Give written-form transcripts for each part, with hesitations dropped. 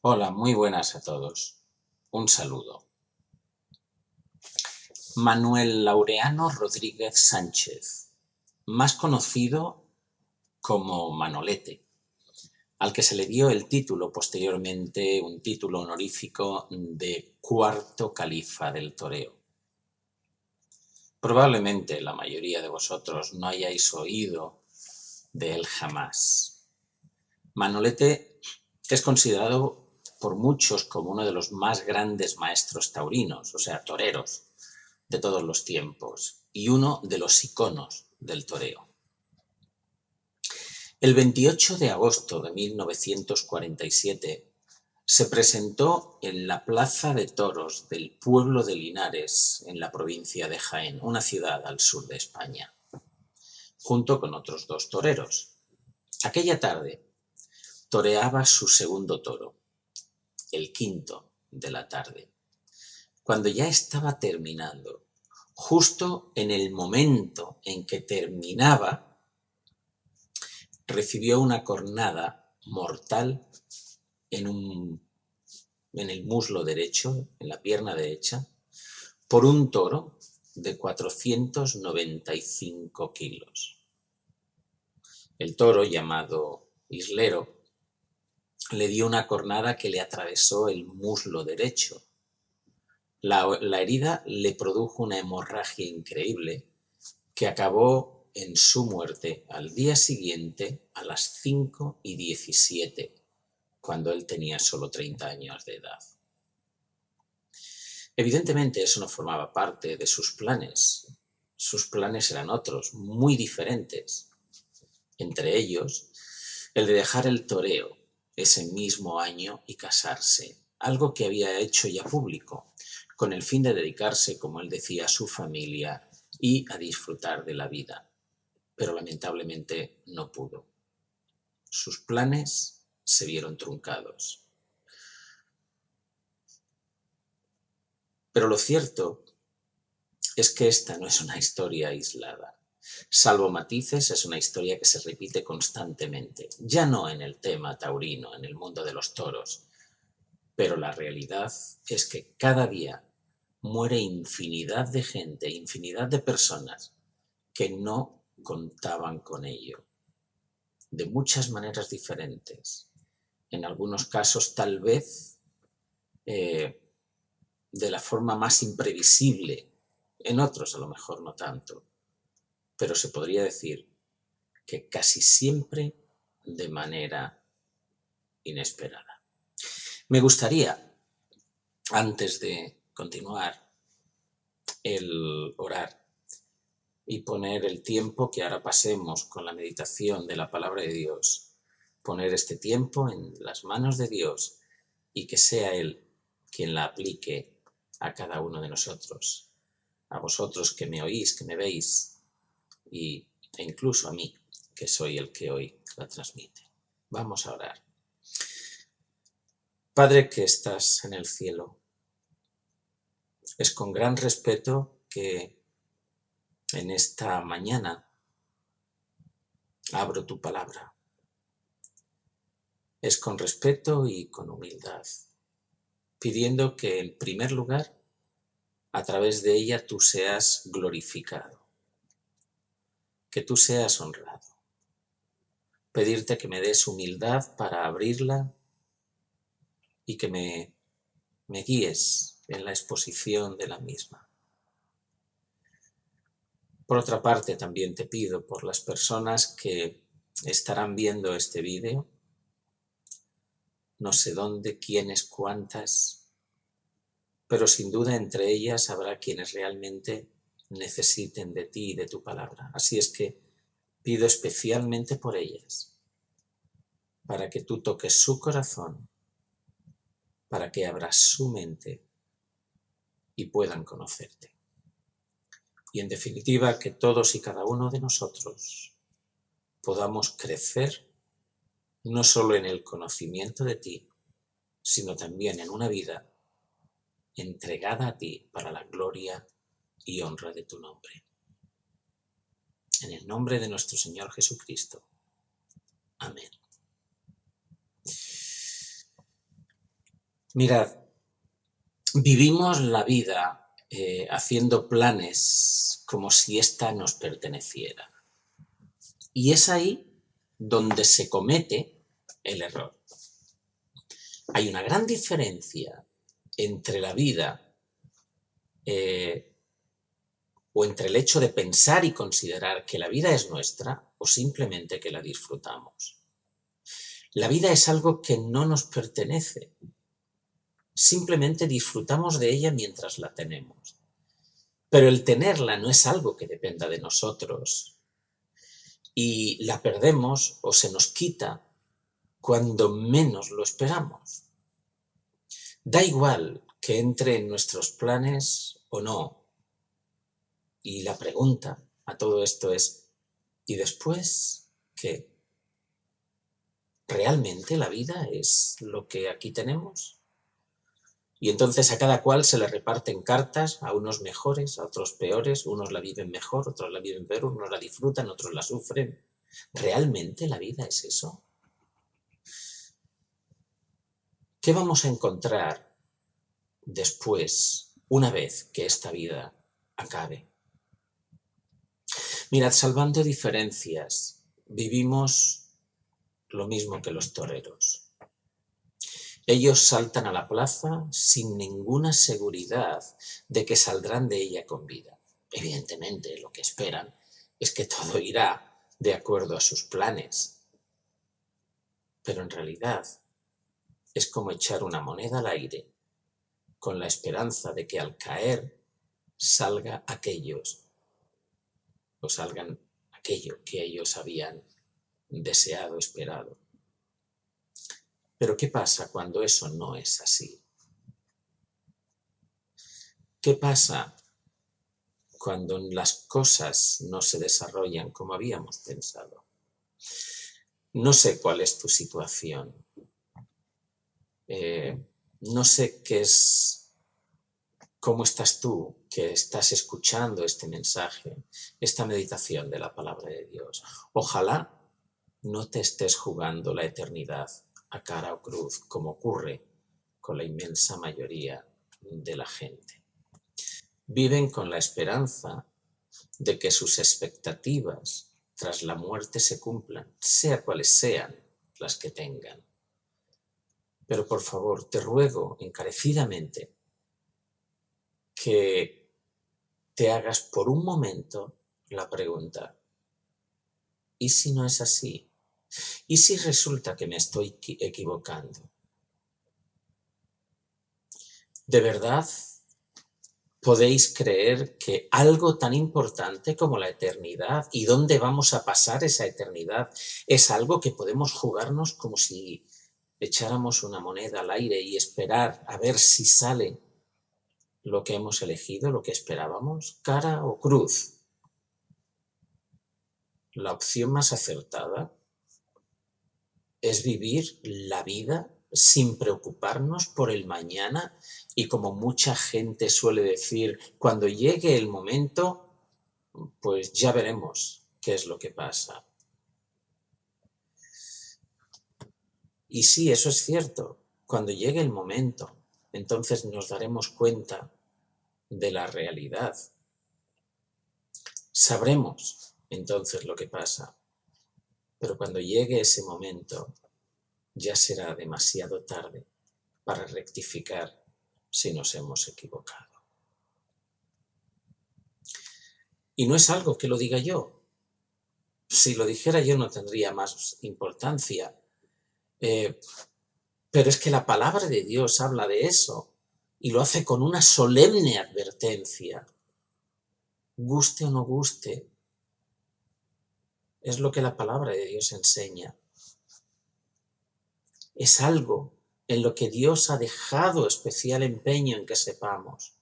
Hola, muy buenas a todos. Un saludo. Manuel Laureano Rodríguez Sánchez, más conocido como Manolete, al que se le dio el título posteriormente, un título honorífico de cuarto califa del toreo. Probablemente la mayoría de vosotros no hayáis oído de él jamás. Manolete es considerado por muchos como uno de los más grandes maestros taurinos, o sea, toreros, de todos los tiempos y uno de los iconos del toreo. El 28 de agosto de 1947 se presentó en la Plaza de Toros del pueblo de Linares, en la provincia de Jaén, una ciudad al sur de España, junto con otros dos toreros. Aquella tarde toreaba su segundo toro, el quinto de la tarde. Cuando ya estaba terminando, justo en el momento en que terminaba, recibió una cornada mortal en el muslo derecho, en la pierna derecha, por un toro de 495 kilos. El toro, llamado Islero, le dio una cornada que le atravesó el muslo derecho. La herida le produjo una hemorragia increíble que acabó en su muerte al día siguiente a las 5:17, cuando él tenía solo 30 años de edad. Evidentemente eso no formaba parte de sus planes. Sus planes eran otros, muy diferentes. Entre ellos, el de dejar el toreo ese mismo año y casarse, algo que había hecho ya público, con el fin de dedicarse, como él decía, a su familia y a disfrutar de la vida. Pero lamentablemente no pudo. Sus planes se vieron truncados. Pero lo cierto es que esta no es una historia aislada. Salvo matices, es una historia que se repite constantemente, ya no en el tema taurino, en el mundo de los toros, pero la realidad es que cada día muere infinidad de gente, infinidad de personas que no contaban con ello, de muchas maneras diferentes. En algunos casos, tal vez, de la forma más imprevisible, en otros a lo mejor no tanto, pero se podría decir que casi siempre de manera inesperada. Me gustaría, antes de continuar, el orar y poner el tiempo que ahora pasemos con la meditación de la palabra de Dios, poner este tiempo en las manos de Dios y que sea Él quien la aplique a cada uno de nosotros, a vosotros que me oís, que me veis, e incluso a mí, que soy el que hoy la transmite. Vamos a orar. Padre que estás en el cielo, es con gran respeto que en esta mañana abro tu palabra. Es con respeto y con humildad, pidiendo que en primer lugar, a través de ella tú seas glorificado, que tú seas honrado. Pedirte que me des humildad para abrirla y que me guíes en la exposición de la misma. Por otra parte, también te pido por las personas que estarán viendo este vídeo, no sé dónde, quiénes, cuántas, pero sin duda entre ellas habrá quienes realmente necesiten de ti y de tu palabra. Así es que pido especialmente por ellas, para que tú toques su corazón, para que abras su mente y puedan conocerte. Y en definitiva, que todos y cada uno de nosotros podamos crecer no solo en el conocimiento de ti, sino también en una vida entregada a ti para la gloria y honra de tu nombre. En el nombre de nuestro Señor Jesucristo. Amén. Mirad, vivimos la vida haciendo planes como si ésta nos perteneciera. Y es ahí donde se comete el error. Hay una gran diferencia entre la vida o entre el hecho de pensar y considerar que la vida es nuestra o simplemente que la disfrutamos. La vida es algo que no nos pertenece. Simplemente disfrutamos de ella mientras la tenemos. Pero el tenerla no es algo que dependa de nosotros y la perdemos o se nos quita cuando menos lo esperamos. Da igual que entre en nuestros planes o no. Y la pregunta a todo esto es, ¿y después qué? ¿Realmente la vida es lo que aquí tenemos? Y entonces a cada cual se le reparten cartas, a unos mejores, a otros peores, unos la viven mejor, otros la viven peor, unos la disfrutan, otros la sufren. ¿Realmente la vida es eso? ¿Qué vamos a encontrar después, una vez que esta vida acabe? Mirad, salvando diferencias, vivimos lo mismo que los toreros. Ellos saltan a la plaza sin ninguna seguridad de que saldrán de ella con vida. Evidentemente, lo que esperan es que todo irá de acuerdo a sus planes. Pero en realidad es como echar una moneda al aire con la esperanza de que al caer salga aquellos o salgan aquello que ellos habían deseado, esperado. Pero ¿qué pasa cuando eso no es así? ¿Qué pasa cuando las cosas no se desarrollan como habíamos pensado? No sé cuál es tu situación. No sé cómo estás tú, que estás escuchando este mensaje, esta meditación de la palabra de Dios. Ojalá no te estés jugando la eternidad a cara o cruz, como ocurre con la inmensa mayoría de la gente. Viven con la esperanza de que sus expectativas tras la muerte se cumplan, sea cuales sean las que tengan. Pero por favor, te ruego encarecidamente que te hagas por un momento la pregunta, ¿y si no es así? ¿Y si resulta que me estoy equivocando? ¿De verdad podéis creer que algo tan importante como la eternidad y dónde vamos a pasar esa eternidad es algo que podemos jugarnos como si echáramos una moneda al aire y esperar a ver si sale lo que hemos elegido, lo que esperábamos, cara o cruz? La opción más acertada es vivir la vida sin preocuparnos por el mañana y, como mucha gente suele decir, cuando llegue el momento, pues ya veremos qué es lo que pasa. Y sí, eso es cierto, cuando llegue el momento, entonces nos daremos cuenta de la realidad. Sabremos entonces lo que pasa, pero cuando llegue ese momento ya será demasiado tarde para rectificar si nos hemos equivocado. Y no es algo que lo diga yo. Si lo dijera yo no tendría más importancia. Pero es que la palabra de Dios habla de eso y lo hace con una solemne advertencia. Guste o no guste, es lo que la palabra de Dios enseña. Es algo en lo que Dios ha dejado especial empeño en que sepamos.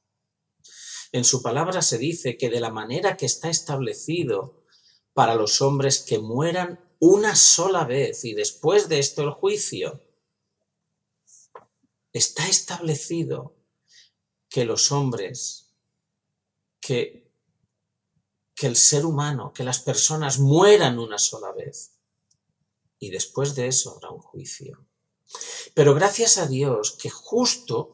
En su palabra se dice que de la manera que está establecido para los hombres que mueran una sola vez y después de esto el juicio, está establecido que los hombres, que el ser humano, que las personas mueran una sola vez y después de eso habrá un juicio. Pero gracias a Dios que justo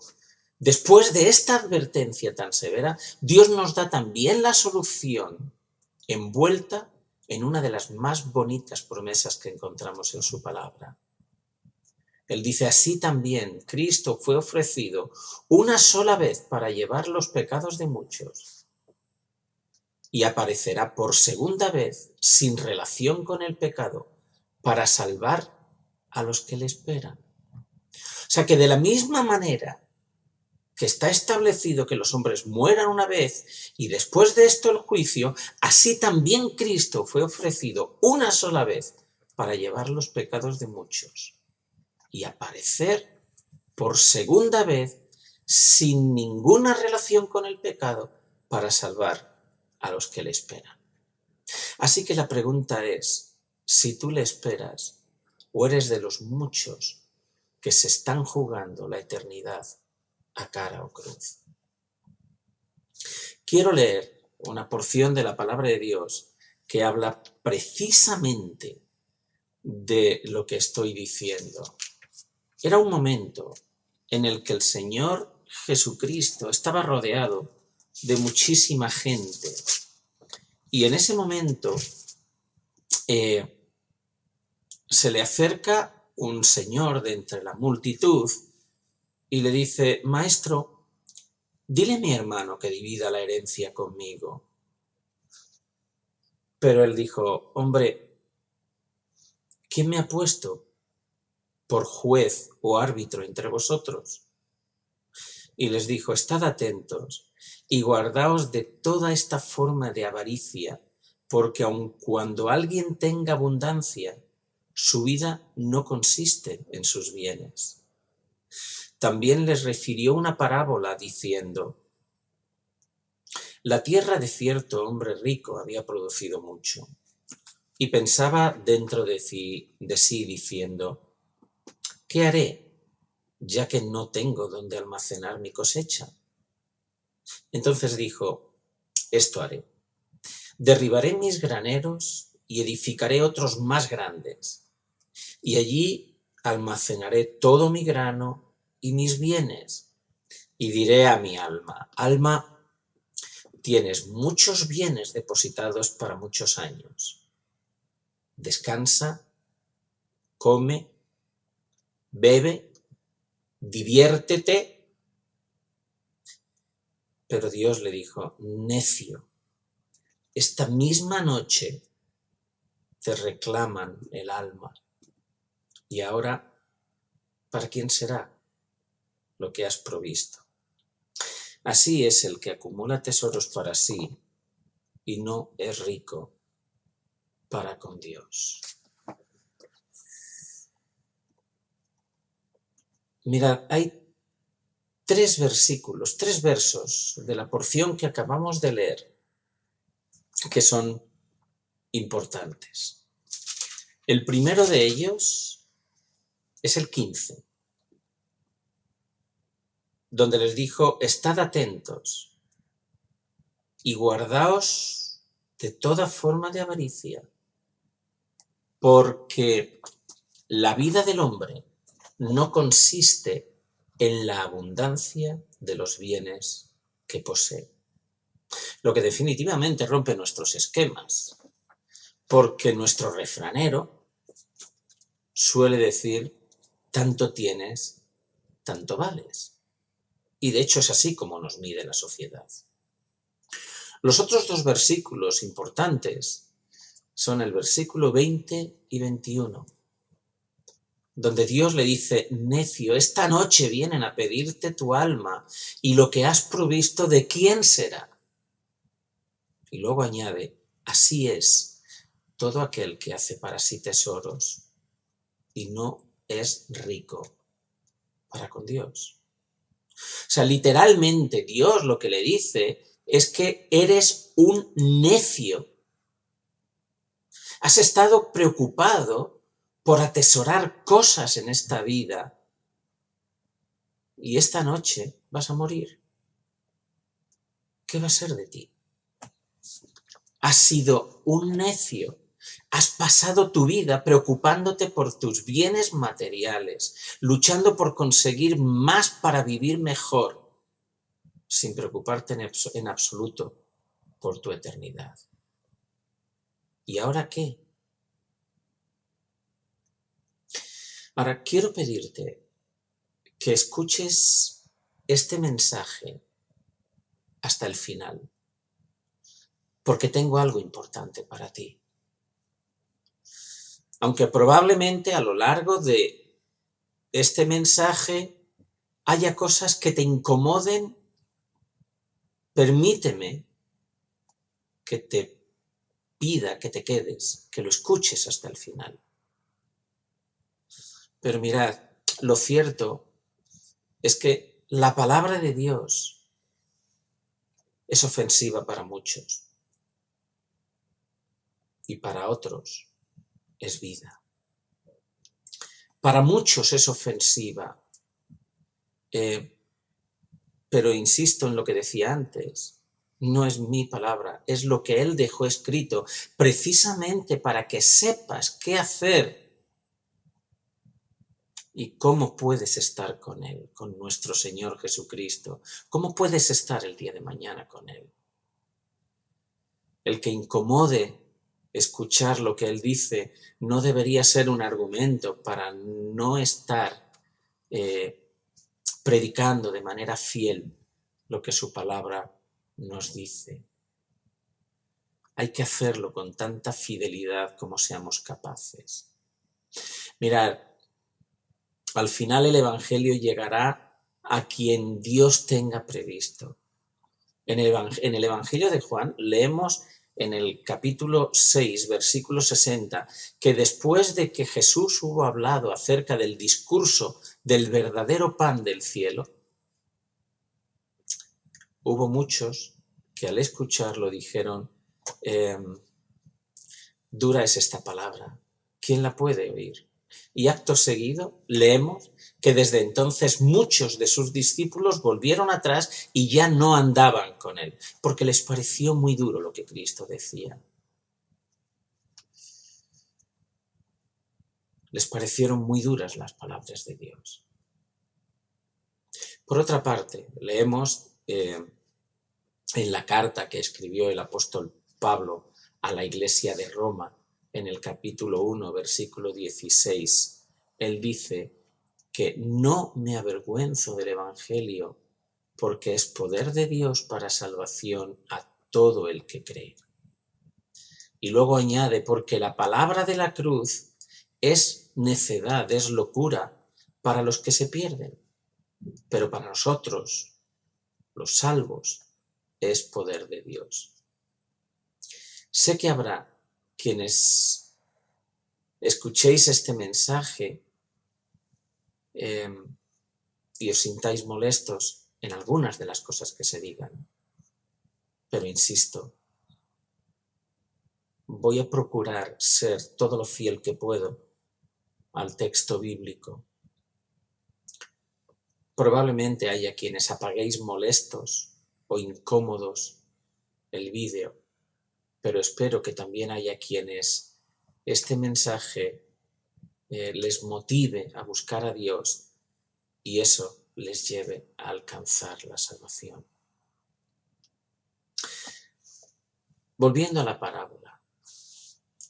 después de esta advertencia tan severa, Dios nos da también la solución envuelta en una de las más bonitas promesas que encontramos en su palabra. Él dice, así también Cristo fue ofrecido una sola vez para llevar los pecados de muchos y aparecerá por segunda vez sin relación con el pecado para salvar a los que le esperan. O sea que de la misma manera que está establecido que los hombres mueran una vez y después de esto el juicio, así también Cristo fue ofrecido una sola vez para llevar los pecados de muchos y aparecer por segunda vez sin ninguna relación con el pecado para salvar a los que le esperan. Así que la pregunta es, si tú le esperas o eres de los muchos que se están jugando la eternidad a cara o cruz. Quiero leer una porción de la palabra de Dios que habla precisamente de lo que estoy diciendo. Era un momento en el que el Señor Jesucristo estaba rodeado de muchísima gente y en ese momento se le acerca un señor de entre la multitud y le dice, Maestro, dile a mi hermano que divida la herencia conmigo. Pero él dijo, hombre, ¿quién me ha puesto por juez o árbitro entre vosotros? Y les dijo, estad atentos y guardaos de toda esta forma de avaricia, porque aun cuando alguien tenga abundancia, su vida no consiste en sus bienes. También les refirió una parábola diciendo, la tierra de cierto hombre rico había producido mucho, y pensaba dentro de sí diciendo, ¿qué haré, ya que no tengo donde almacenar mi cosecha? Entonces dijo, esto haré, derribaré mis graneros y edificaré otros más grandes, y allí almacenaré todo mi grano y mis bienes, y diré a mi alma, alma, tienes muchos bienes depositados para muchos años. Descansa, come, bebe, diviértete. Pero Dios le dijo, necio, esta misma noche te reclaman el alma. Y ahora, ¿para quién será lo que has provisto? Así es el que acumula tesoros para sí y no es rico para con Dios. Mirad, hay tres versos de la porción que acabamos de leer que son importantes. El primero de ellos es el 15, donde les dijo, estad atentos y guardaos de toda forma de avaricia, porque la vida del hombre no consiste en la abundancia de los bienes que posee. Lo que definitivamente rompe nuestros esquemas, porque nuestro refranero suele decir, tanto tienes, tanto vales. Y de hecho es así como nos mide la sociedad. Los otros dos versículos importantes son el versículo 20 y 21, donde Dios le dice, necio, esta noche vienen a pedirte tu alma y lo que has provisto, ¿de quién será? Y luego añade, así es todo aquel que hace para sí tesoros y no es rico para con Dios. O sea, literalmente Dios lo que le dice es que eres un necio. Has estado preocupado por atesorar cosas en esta vida y esta noche vas a morir. ¿Qué va a ser de ti? Has sido un necio. Has pasado tu vida preocupándote por tus bienes materiales, luchando por conseguir más para vivir mejor, sin preocuparte en absoluto por tu eternidad. ¿Y ahora qué? Ahora quiero pedirte que escuches este mensaje hasta el final, porque tengo algo importante para ti. Aunque probablemente a lo largo de este mensaje haya cosas que te incomoden, permíteme que te pida que te quedes, que lo escuches hasta el final. Pero mirad, lo cierto es que la palabra de Dios es ofensiva para muchos y para otros es vida. Para muchos es ofensiva, pero insisto en lo que decía antes, no es mi palabra, es lo que Él dejó escrito, precisamente para que sepas qué hacer y cómo puedes estar con Él, con nuestro Señor Jesucristo, cómo puedes estar el día de mañana con Él. El que incomode escuchar lo que Él dice no debería ser un argumento para no estar predicando de manera fiel lo que su palabra nos dice. Hay que hacerlo con tanta fidelidad como seamos capaces. Mirad, al final el Evangelio llegará a quien Dios tenga previsto. En el Evangelio de Juan leemos en el capítulo 6, versículo 60, que después de que Jesús hubo hablado acerca del discurso del verdadero pan del cielo, hubo muchos que al escucharlo dijeron, dura es esta palabra, ¿quién la puede oír? Y acto seguido leemos que desde entonces muchos de sus discípulos volvieron atrás y ya no andaban con él, porque les pareció muy duro lo que Cristo decía. Les parecieron muy duras las palabras de Dios. Por otra parte, leemos en la carta que escribió el apóstol Pablo a la iglesia de Roma, en el capítulo 1, versículo 16, él dice que no me avergüenzo del Evangelio porque es poder de Dios para salvación a todo el que cree. Y luego añade, porque la palabra de la cruz es necedad, es locura para los que se pierden, pero para nosotros, los salvos, es poder de Dios. Sé que habrá quienes escuchéis este mensaje y os sintáis molestos en algunas de las cosas que se digan. Pero insisto, voy a procurar ser todo lo fiel que puedo al texto bíblico. Probablemente haya quienes apaguéis molestos o incómodos el vídeo, pero espero que también haya quienes este mensaje les motive a buscar a Dios y eso les lleve a alcanzar la salvación. Volviendo a la parábola,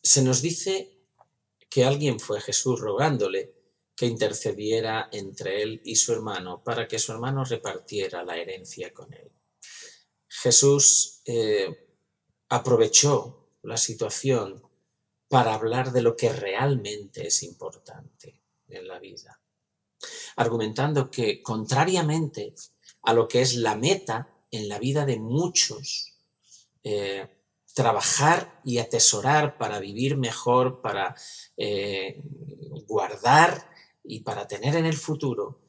se nos dice que alguien fue a Jesús rogándole que intercediera entre él y su hermano para que su hermano repartiera la herencia con él. Jesús aprovechó la situación para hablar de lo que realmente es importante en la vida, argumentando que, contrariamente a lo que es la meta en la vida de muchos, trabajar y atesorar para vivir mejor, para guardar y para tener en el futuro,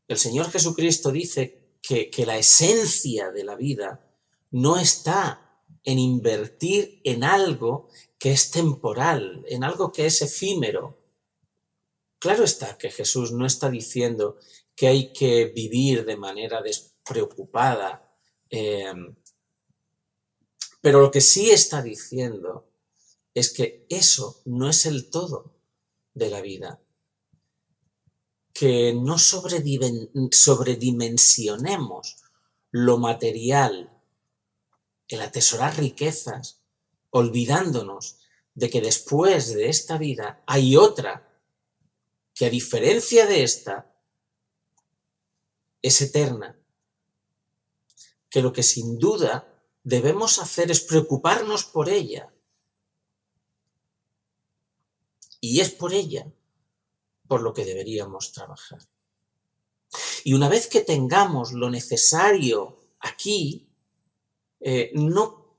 el Señor Jesucristo dice que la esencia de la vida no está en invertir en algo que es temporal, en algo que es efímero. Claro está que Jesús no está diciendo que hay que vivir de manera despreocupada, pero lo que sí está diciendo es que eso no es el todo de la vida. Que no sobredimensionemos lo material, el atesorar riquezas, olvidándonos de que después de esta vida hay otra que, a diferencia de esta, es eterna. Que lo que sin duda debemos hacer es preocuparnos por ella. Y es por ella por lo que deberíamos trabajar. Y una vez que tengamos lo necesario aquí, no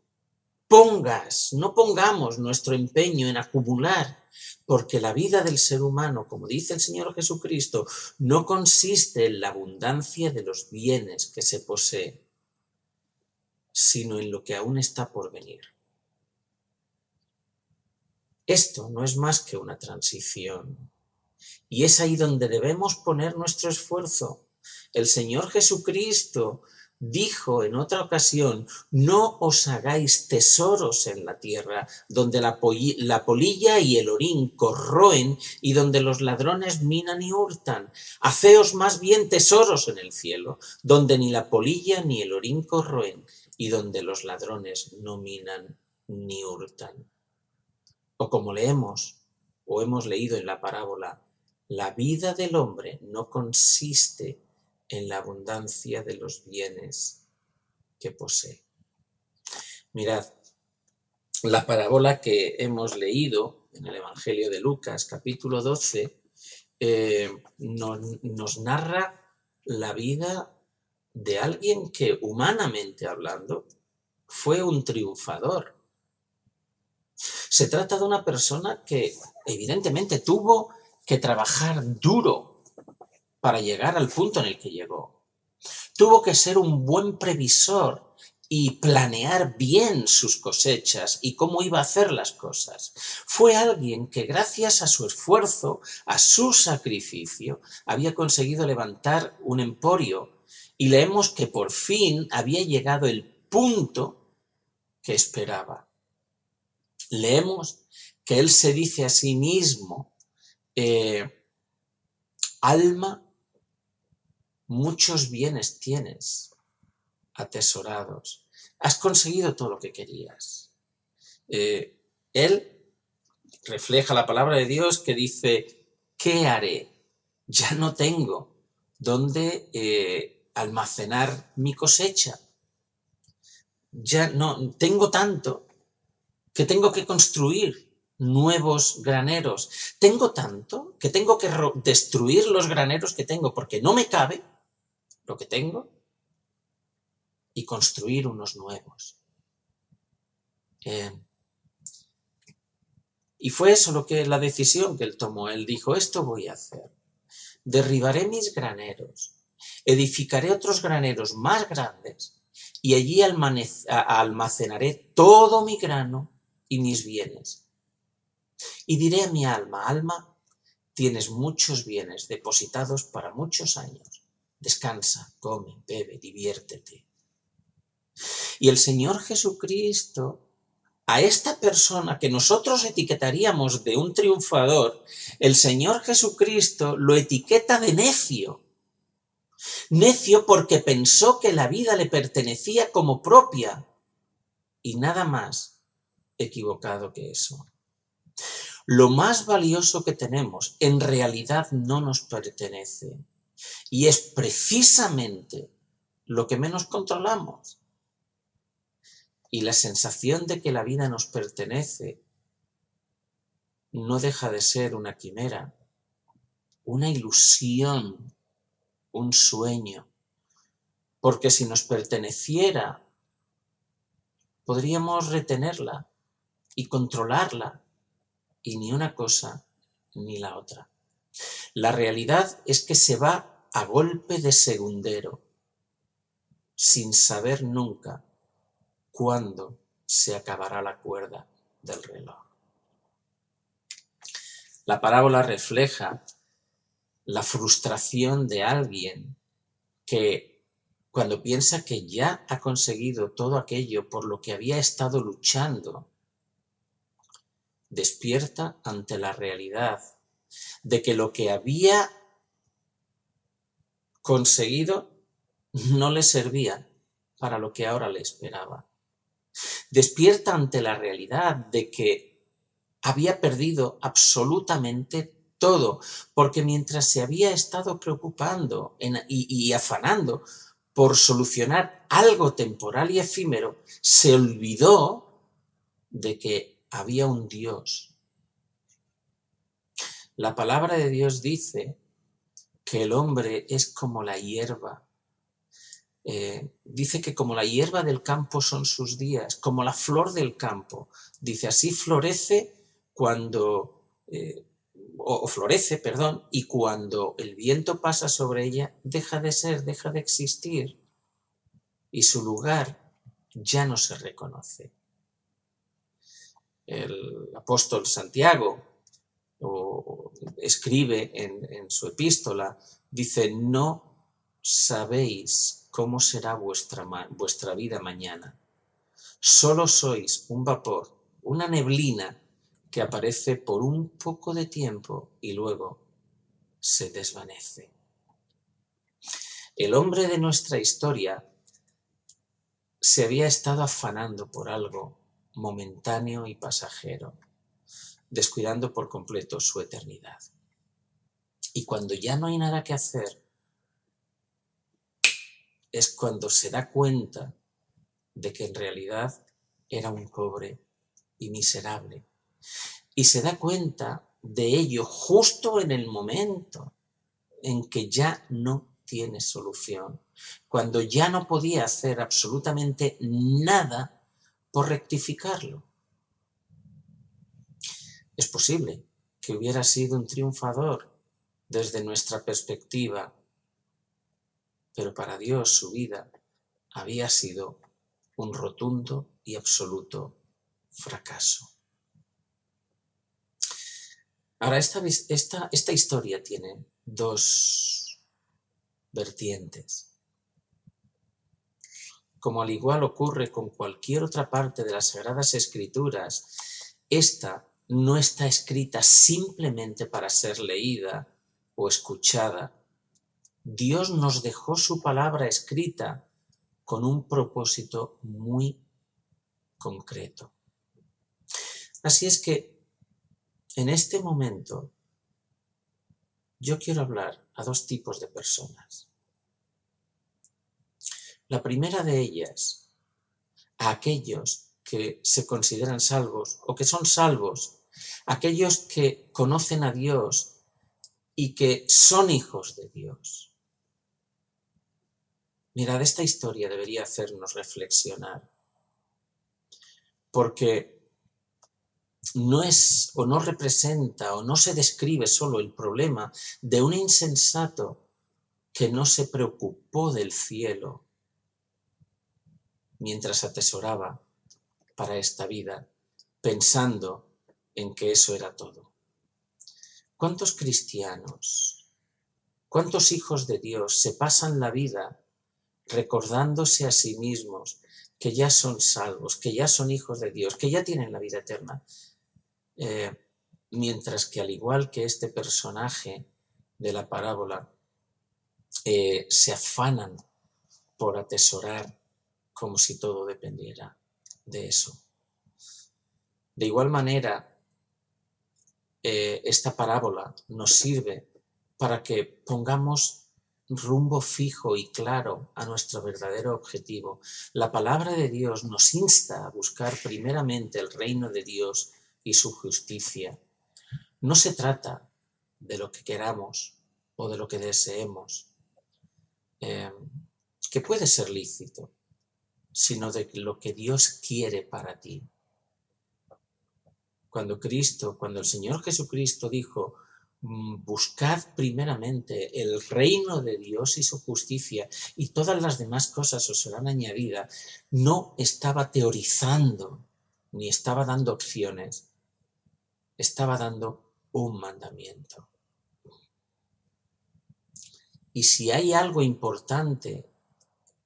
pongamos nuestro empeño en acumular, porque la vida del ser humano, como dice el Señor Jesucristo, no consiste en la abundancia de los bienes que se posee, sino en lo que aún está por venir. Esto no es más que una transición. Y es ahí donde debemos poner nuestro esfuerzo. El Señor Jesucristo dijo en otra ocasión: no os hagáis tesoros en la tierra, donde la polilla y el orín corroen y donde los ladrones minan y hurtan. Haceos más bien tesoros en el cielo, donde ni la polilla ni el orín corroen y donde los ladrones no minan ni hurtan. O como leemos o hemos leído en la parábola, la vida del hombre no consiste en la abundancia de los bienes que posee. Mirad, la parábola que hemos leído en el Evangelio de Lucas, capítulo 12, nos narra la vida de alguien que, humanamente hablando, fue un triunfador. Se trata de una persona que evidentemente tuvo que trabajar duro para llegar al punto en el que llegó. Tuvo que ser un buen previsor y planear bien sus cosechas y cómo iba a hacer las cosas. Fue alguien que, gracias a su esfuerzo, a su sacrificio, había conseguido levantar un emporio, y leemos que por fin había llegado el punto que esperaba. Leemos que él se dice a sí mismo: alma, muchos bienes tienes atesorados, has conseguido todo lo que querías. Él refleja la palabra de Dios que dice: ¿qué haré? Ya no tengo dónde almacenar mi cosecha. Ya no tengo tanto que tengo que construir nuevos graneros. Tengo tanto que tengo que destruir los graneros que tengo porque no me cabe lo que tengo y construir unos nuevos. Y fue eso la decisión que él tomó. Él dijo: esto voy a hacer. Derribaré mis graneros, edificaré otros graneros más grandes y allí almacenaré todo mi grano y mis bienes. Y diré a mi alma: alma, tienes muchos bienes depositados para muchos años. Descansa, come, bebe, diviértete. Y el Señor Jesucristo, a esta persona que nosotros etiquetaríamos de un triunfador, el Señor Jesucristo lo etiqueta de necio. Necio porque pensó que la vida le pertenecía como propia, y nada más equivocado que eso. Lo más valioso que tenemos en realidad no nos pertenece, y es precisamente lo que menos controlamos. Y la sensación de que la vida nos pertenece no deja de ser una quimera, una ilusión, un sueño. Porque si nos perteneciera, podríamos retenerla y controlarla, y ni una cosa ni la otra. La realidad es que se va a golpe de segundero, sin saber nunca cuándo se acabará la cuerda del reloj. La parábola refleja la frustración de alguien que, cuando piensa que ya ha conseguido todo aquello por lo que había estado luchando, despierta ante la realidad de que lo que había conseguido no le servía para lo que ahora le esperaba. Despierta ante la realidad de que había perdido absolutamente todo, porque mientras se había estado preocupando y afanando por solucionar algo temporal y efímero, se olvidó de que había un Dios. La palabra de Dios dice que el hombre es como la hierba. Dice que como la hierba del campo son sus días, como la flor del campo. Dice, así florece cuando, florece, perdón, y cuando el viento pasa sobre ella, deja de ser, deja de existir, y su lugar ya no se reconoce. El apóstol Santiago escribe en su epístola, dice, no sabéis cómo será vuestra vida mañana. Solo sois un vapor, una neblina que aparece por un poco de tiempo y luego se desvanece. El hombre de nuestra historia se había estado afanando por algo momentáneo y pasajero, descuidando por completo su eternidad. Y cuando ya no hay nada que hacer, es cuando se da cuenta de que en realidad era un pobre y miserable. Y se da cuenta de ello justo en el momento en que ya no tiene solución, cuando ya no podía hacer absolutamente nada por rectificarlo. Es posible que hubiera sido un triunfador desde nuestra perspectiva, pero para Dios su vida había sido un rotundo y absoluto fracaso. Ahora, esta historia tiene dos vertientes. Como al igual ocurre con cualquier otra parte de las Sagradas Escrituras, esta no está escrita simplemente para ser leída o escuchada. Dios nos dejó su palabra escrita con un propósito muy concreto. Así es que en este momento yo quiero hablar a dos tipos de personas. La primera de ellas, a aquellos que se consideran salvos o que son salvos, aquellos que conocen a Dios y que son hijos de Dios. Mirad, esta historia debería hacernos reflexionar, porque no es o no representa o no se describe solo el problema de un insensato que no se preocupó del cielo mientras atesoraba para esta vida, pensando en que eso era todo. ¿Cuántos cristianos, cuántos hijos de Dios se pasan la vida recordándose a sí mismos que ya son salvos, que ya son hijos de Dios, que ya tienen la vida eterna? Mientras que al igual que este personaje de la parábola, se afanan por atesorar como si todo dependiera de eso. De igual manera, esta parábola nos sirve para que pongamos rumbo fijo y claro a nuestro verdadero objetivo. La palabra de Dios nos insta a buscar primeramente el reino de Dios y su justicia. No se trata de lo que queramos o de lo que deseemos, que puede ser lícito, sino de lo que Dios quiere para ti. Cuando el Señor Jesucristo dijo, buscad primeramente el reino de Dios y su justicia y todas las demás cosas os serán añadidas, no estaba teorizando ni estaba dando opciones, estaba dando un mandamiento. Y si hay algo importante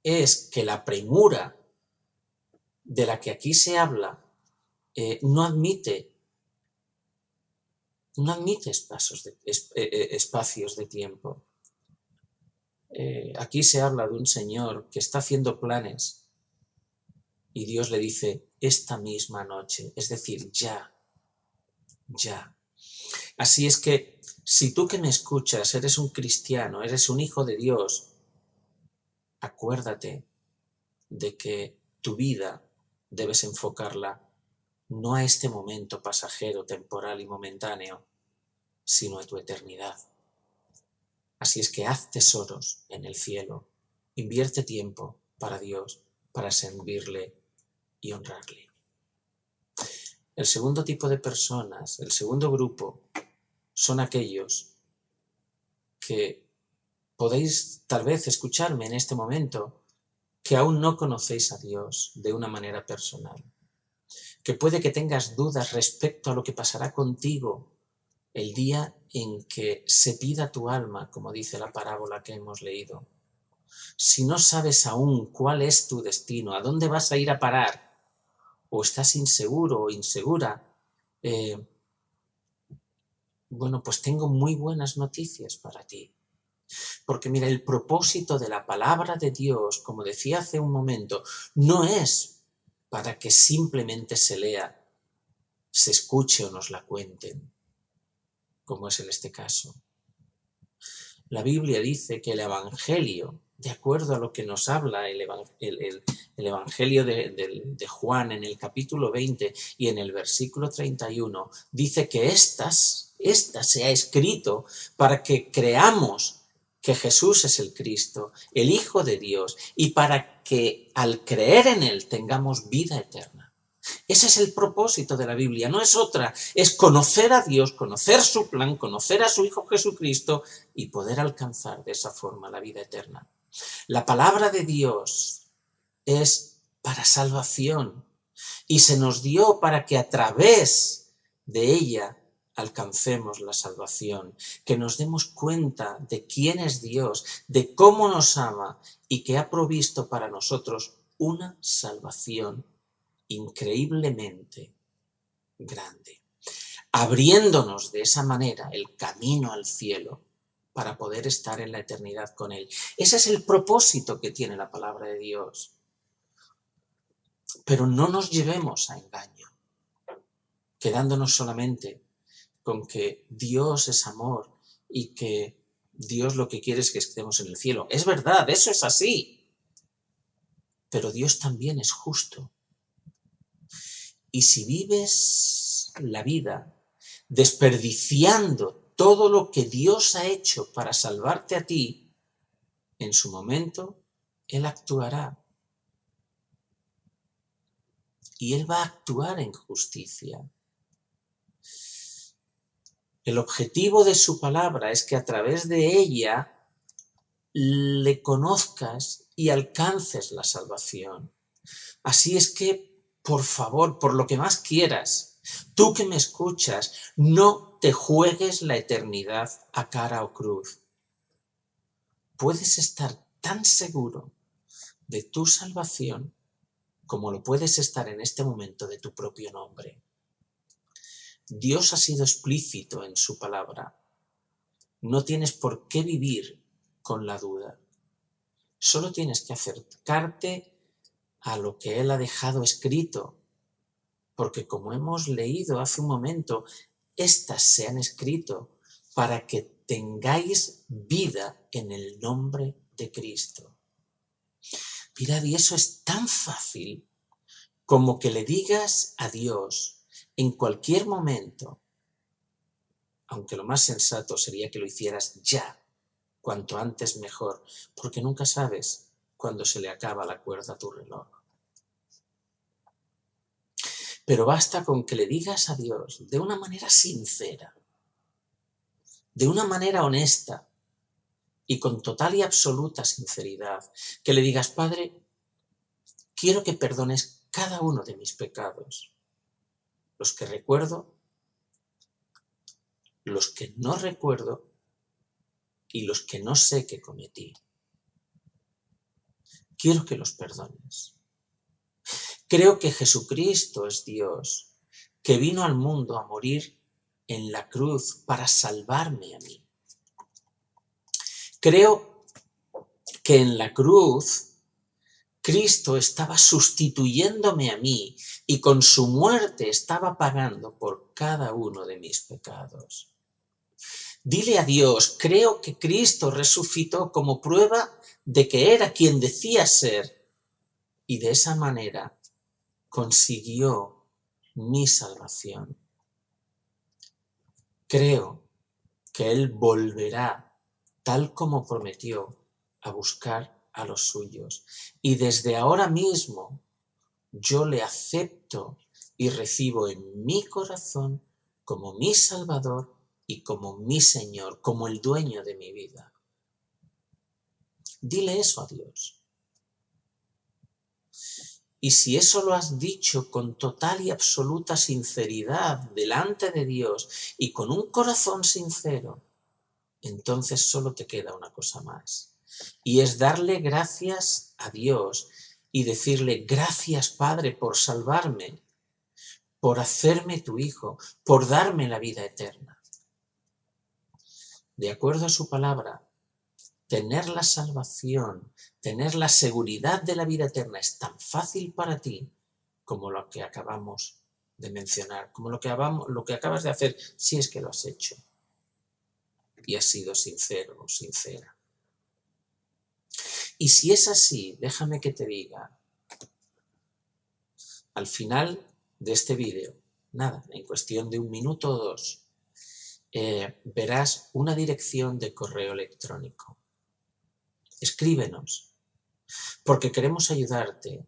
es que la premura de la que aquí se habla no admite No admite espacios de tiempo. Aquí se habla de un señor que está haciendo planes y Dios le dice esta misma noche, es decir, ya. Así es que si tú que me escuchas eres un cristiano, eres un hijo de Dios, acuérdate de que tu vida debes enfocarla no a este momento pasajero, temporal y momentáneo, sino a tu eternidad. Así es que haz tesoros en el cielo, invierte tiempo para Dios, para servirle y honrarle. El segundo tipo de personas, el segundo grupo, son aquellos que podéis tal vez escucharme en este momento, que aún no conocéis a Dios de una manera personal, que puede que tengas dudas respecto a lo que pasará contigo el día en que se pida tu alma, como dice la parábola que hemos leído. Si no sabes aún cuál es tu destino, a dónde vas a ir a parar, o estás inseguro o insegura, bueno, pues tengo muy buenas noticias para ti. Porque mira, el propósito de la palabra de Dios, como decía hace un momento, no es para que simplemente se lea, se escuche o nos la cuenten, como es en este caso. La Biblia dice que el Evangelio, de acuerdo a lo que nos habla el Evangelio de Juan en el capítulo 20 y en el versículo 31, dice que esta se ha escrito para que creamos que Jesús es el Cristo, el Hijo de Dios, y para que al creer en Él tengamos vida eterna. Ese es el propósito de la Biblia, no es otra, es conocer a Dios, conocer su plan, conocer a su Hijo Jesucristo y poder alcanzar de esa forma la vida eterna. La palabra de Dios es para salvación y se nos dio para que a través de ella alcancemos la salvación, que nos demos cuenta de quién es Dios, de cómo nos ama y que ha provisto para nosotros una salvación increíblemente grande, abriéndonos de esa manera el camino al cielo para poder estar en la eternidad con Él. Ese es el propósito que tiene la palabra de Dios. Pero no nos llevemos a engaño, quedándonos solamente con que Dios es amor y que Dios lo que quiere es que estemos en el cielo. Es verdad, eso es así. Pero Dios también es justo. Y si vives la vida desperdiciando todo lo que Dios ha hecho para salvarte a ti, en su momento Él actuará. Y Él va a actuar en justicia. El objetivo de su palabra es que a través de ella le conozcas y alcances la salvación. Así es que, por favor, por lo que más quieras, tú que me escuchas, no te juegues la eternidad a cara o cruz. Puedes estar tan seguro de tu salvación como lo puedes estar en este momento de tu propio nombre. Dios ha sido explícito en su palabra. No tienes por qué vivir con la duda. Solo tienes que acercarte a lo que Él ha dejado escrito, porque como hemos leído hace un momento, estas se han escrito para que tengáis vida en el nombre de Cristo. Mirad, y eso es tan fácil como que le digas a Dios en cualquier momento, aunque lo más sensato sería que lo hicieras ya, cuanto antes mejor, porque nunca sabes cuándo se le acaba la cuerda a tu reloj. Pero basta con que le digas a Dios de una manera sincera, de una manera honesta y con total y absoluta sinceridad, que le digas: Padre, quiero que perdones cada uno de mis pecados, los que recuerdo, los que no recuerdo y los que no sé que cometí. Quiero que los perdones. Creo que Jesucristo es Dios, que vino al mundo a morir en la cruz para salvarme a mí. Creo que en la cruz Cristo estaba sustituyéndome a mí y con su muerte estaba pagando por cada uno de mis pecados. Dile a Dios, creo que Cristo resucitó como prueba de que era quien decía ser y de esa manera consiguió mi salvación. Creo que Él volverá, tal como prometió, a buscar a los suyos. Y desde ahora mismo yo le acepto y recibo en mi corazón como mi Salvador y como mi Señor, como el dueño de mi vida. Dile eso a Dios. Y si eso lo has dicho con total y absoluta sinceridad delante de Dios y con un corazón sincero, entonces solo te queda una cosa más. Y es darle gracias a Dios y decirle, gracias Padre por salvarme, por hacerme tu hijo, por darme la vida eterna. De acuerdo a su palabra, tener la salvación, tener la seguridad de la vida eterna es tan fácil para ti como lo que acabamos de mencionar, como lo que acabas de hacer, si es que lo has hecho y has sido sincero o sincera. Y si es así, déjame que te diga, al final de este vídeo, nada, en cuestión de 1 minuto o 2, verás una dirección de correo electrónico. Escríbenos, porque queremos ayudarte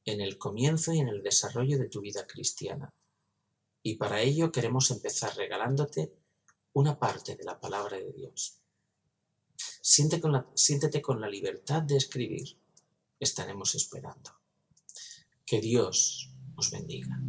en el comienzo y en el desarrollo de tu vida cristiana. Y para ello queremos empezar regalándote una parte de la palabra de Dios. Siéntete con la libertad de escribir. Estaremos esperando. Que Dios os bendiga.